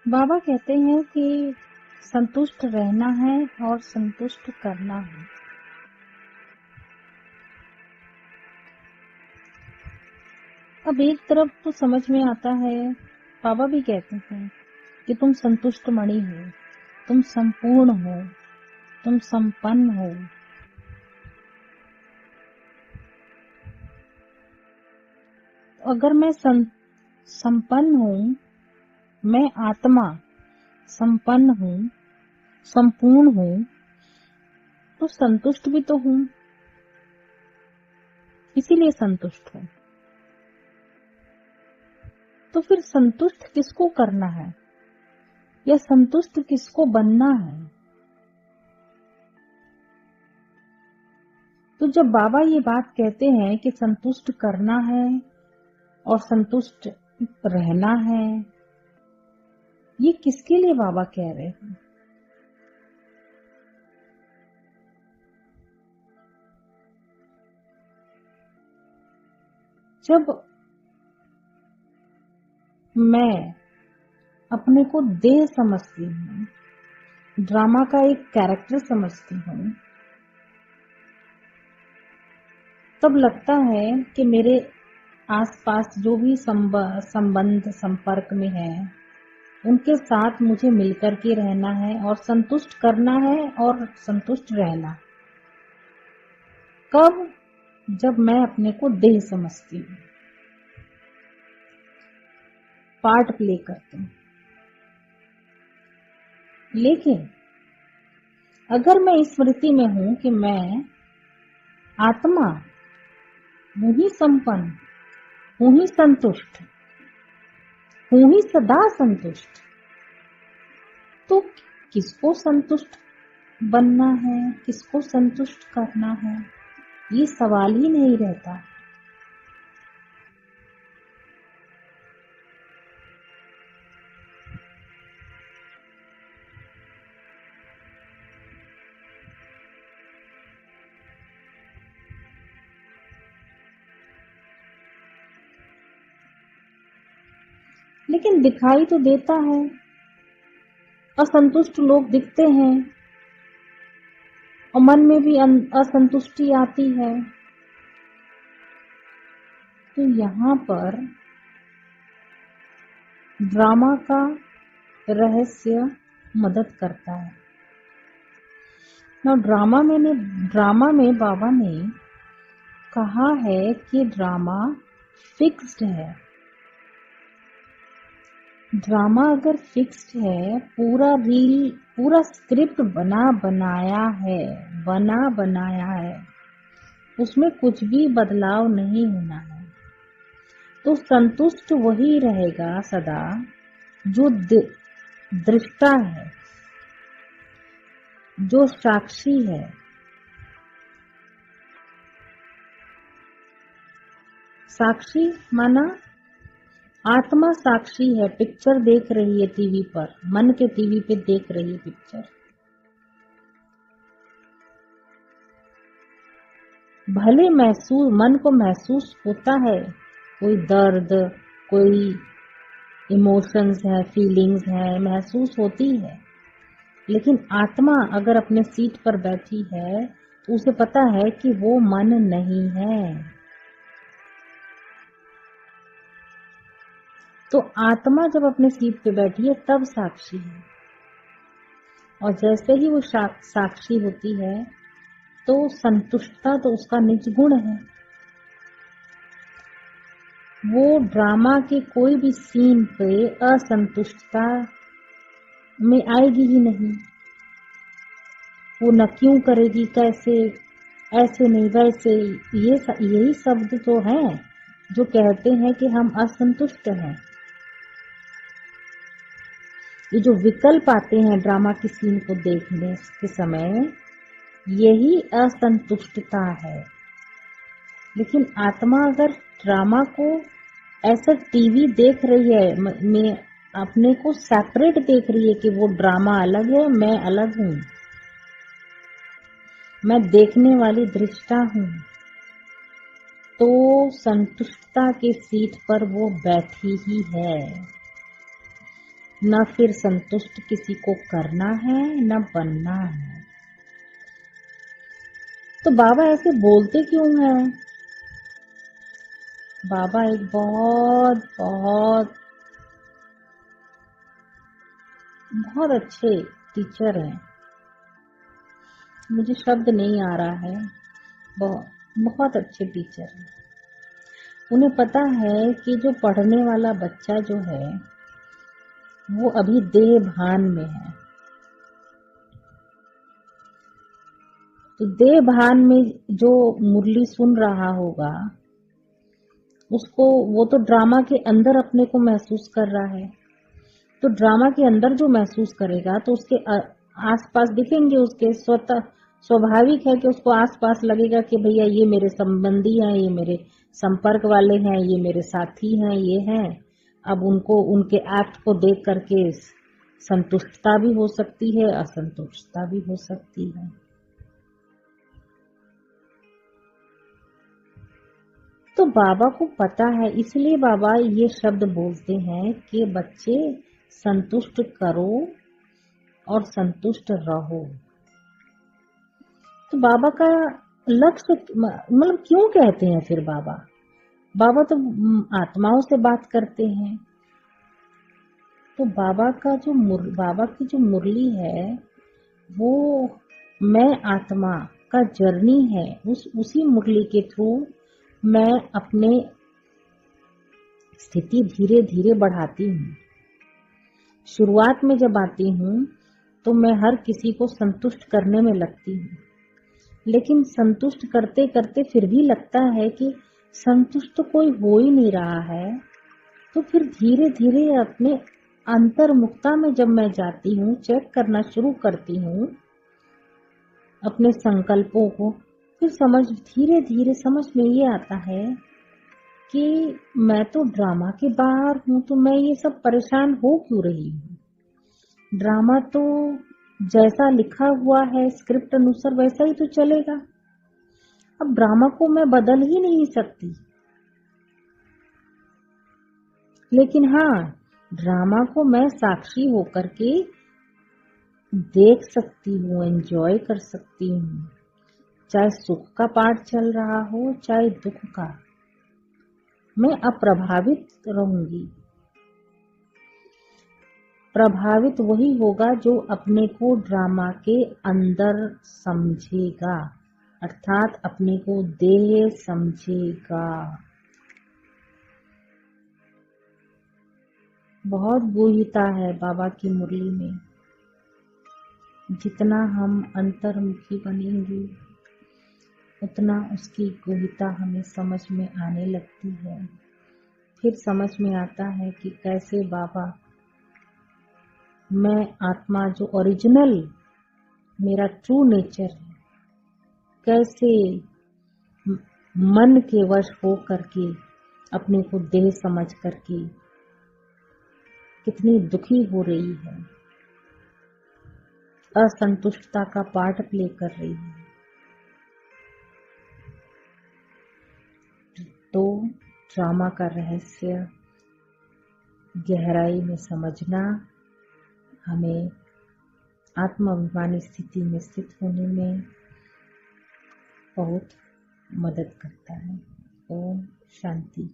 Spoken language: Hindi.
बाबा कहते हैं कि संतुष्ट रहना है और संतुष्ट करना है। अब एक तरफ तो समझ में आता है, बाबा भी कहते हैं कि तुम संतुष्ट मणि हो, तुम संपूर्ण हो, तुम संपन्न हो। अगर मैं संपन्न हूँ, मैं आत्मा संपन्न हूँ, संपूर्ण हूँ, तो संतुष्ट भी तो हूँ, इसीलिए संतुष्ट हूँ। तो फिर संतुष्ट किसको करना है या संतुष्ट किसको बनना है? तो जब बाबा ये बात कहते हैं कि संतुष्ट करना है और संतुष्ट रहना है, ये किसके लिए बाबा कह रहे हैं? जब मैं अपने को देह समझती हूँ, ड्रामा का एक कैरेक्टर समझती हूँ, तब लगता है कि मेरे आसपास जो भी संबंध संपर्क में है, उनके साथ मुझे मिलकर के रहना है और संतुष्ट करना है और संतुष्ट रहना। कब? जब मैं अपने को देह समझती हूँ, पार्ट प्ले करती हूँ। लेकिन अगर मैं इस स्मृति में हूं कि मैं आत्मा हूं ही संपन्न, हूं ही संतुष्ट, हूं ही सदा संतुष्ट, तो किसको संतुष्ट बनना है, किसको संतुष्ट करना है, ये सवाल ही नहीं रहता। लेकिन दिखाई तो देता है, असंतुष्ट लोग दिखते हैं और मन में भी असंतुष्टि आती है। तो यहाँ पर ड्रामा का रहस्य मदद करता है ना। ड्रामा में बाबा ने कहा है कि ड्रामा फिक्स्ड है। ड्रामा अगर फिक्स्ड है, पूरा स्क्रिप्ट बना बनाया है, उसमें कुछ भी बदलाव नहीं होना है, तो संतुष्ट वही रहेगा सदा जो दृष्टा है, जो साक्षी है। साक्षी माना आत्मा साक्षी है, पिक्चर देख रही है टीवी पर, मन के टीवी पे देख रही है पिक्चर। भले मन को महसूस होता है कोई दर्द, कोई इमोशंस है, फीलिंग्स है, महसूस होती है, लेकिन आत्मा अगर अपने सीट पर बैठी है तो उसे पता है कि वो मन नहीं है। तो आत्मा जब अपने सीट पे बैठी है तब साक्षी है, और जैसे ही वो साक्षी होती है तो संतुष्टता तो उसका निज गुण है। वो ड्रामा के कोई भी सीन पे असंतुष्टता में आएगी ही नहीं। वो न क्यों करेगी, कैसे, ऐसे नहीं वैसे, यही शब्द तो हैं जो कहते हैं कि हम असंतुष्ट हैं। ये जो विकल्प आते हैं ड्रामा की सीन को देखने के समय, यही असंतुष्टता है। लेकिन आत्मा अगर ड्रामा को ऐसा टीवी देख रही है, मैं अपने को सेपरेट देख रही है कि वो ड्रामा अलग है, मैं अलग हूँ, मैं देखने वाली दृष्टा हूँ, तो संतुष्टता के सीट पर वो बैठी ही है। न फिर संतुष्ट किसी को करना है न बनना है। तो बाबा ऐसे बोलते क्यों हैं? बाबा एक बहुत बहुत बहुत अच्छे टीचर हैं। मुझे शब्द नहीं आ रहा है। बहुत बहुत अच्छे टीचर हैं। उन्हें पता है कि जो पढ़ने वाला बच्चा जो है वो अभी देह भान में है। तो देह भान में जो मुरली सुन रहा होगा उसको, वो तो ड्रामा के अंदर अपने को महसूस कर रहा है। तो ड्रामा के अंदर जो महसूस करेगा तो उसके आसपास दिखेंगे उसके, स्वतः स्वाभाविक है कि उसको आसपास लगेगा कि भैया ये मेरे संबंधी हैं, ये मेरे संपर्क वाले हैं, ये मेरे साथी हैं, ये हैं। अब उनको, उनके एक्ट को देख करके संतुष्टता भी हो सकती है, असंतुष्टता भी हो सकती है। तो बाबा को पता है, इसलिए बाबा ये शब्द बोलते हैं कि बच्चे संतुष्ट करो और संतुष्ट रहो। तो बाबा का लक्ष्य, मतलब क्यों कहते हैं फिर बाबा? बाबा तो आत्माओं से बात करते हैं। तो बाबा का जो बाबा की जो मुरली है वो मैं आत्मा का जर्नी है। उसी मुरली के थ्रू मैं अपने स्थिति धीरे धीरे बढ़ाती हूँ। शुरुआत में जब आती हूँ तो मैं हर किसी को संतुष्ट करने में लगती हूँ, लेकिन संतुष्ट करते करते फिर भी लगता है कि संतुष्ट तो कोई हो ही नहीं रहा है। तो फिर धीरे धीरे अपने अंतर्मुखता में जब मैं जाती हूँ, चेक करना शुरू करती हूँ अपने संकल्पों को, फिर धीरे धीरे समझ में ये आता है कि मैं तो ड्रामा के बाहर हूँ, तो मैं ये सब परेशान हो क्यों रही हूँ? ड्रामा तो जैसा लिखा हुआ है स्क्रिप्ट अनुसार वैसा ही तो चलेगा। अब ड्रामा को मैं बदल ही नहीं सकती, लेकिन हाँ, ड्रामा को मैं साक्षी होकर के देख सकती हूँ, एंजॉय कर सकती हूँ। चाहे सुख का पार्ट चल रहा हो चाहे दुख का, मैं अप्रभावित रहूंगी। प्रभावित वही होगा जो अपने को ड्रामा के अंदर समझेगा, अर्थात अपने को देह समझेगा। बहुत गूढ़ता है बाबा की मुरली में। जितना हम अंतर्मुखी बनेंगे उतना उसकी गूढ़ता हमें समझ में आने लगती है। फिर समझ में आता है कि कैसे बाबा, मैं आत्मा जो ओरिजिनल मेरा ट्रू नेचर है, कैसे मन के वश हो करके अपने को देह समझ करके कितनी दुखी हो रही है, असंतुष्टता का पार्ट प्ले कर रही है। तो ड्रामा का रहस्य गहराई में समझना हमें आत्माभिमानी स्थिति में स्थित होने में बहुत मदद करता है। ओम शांति।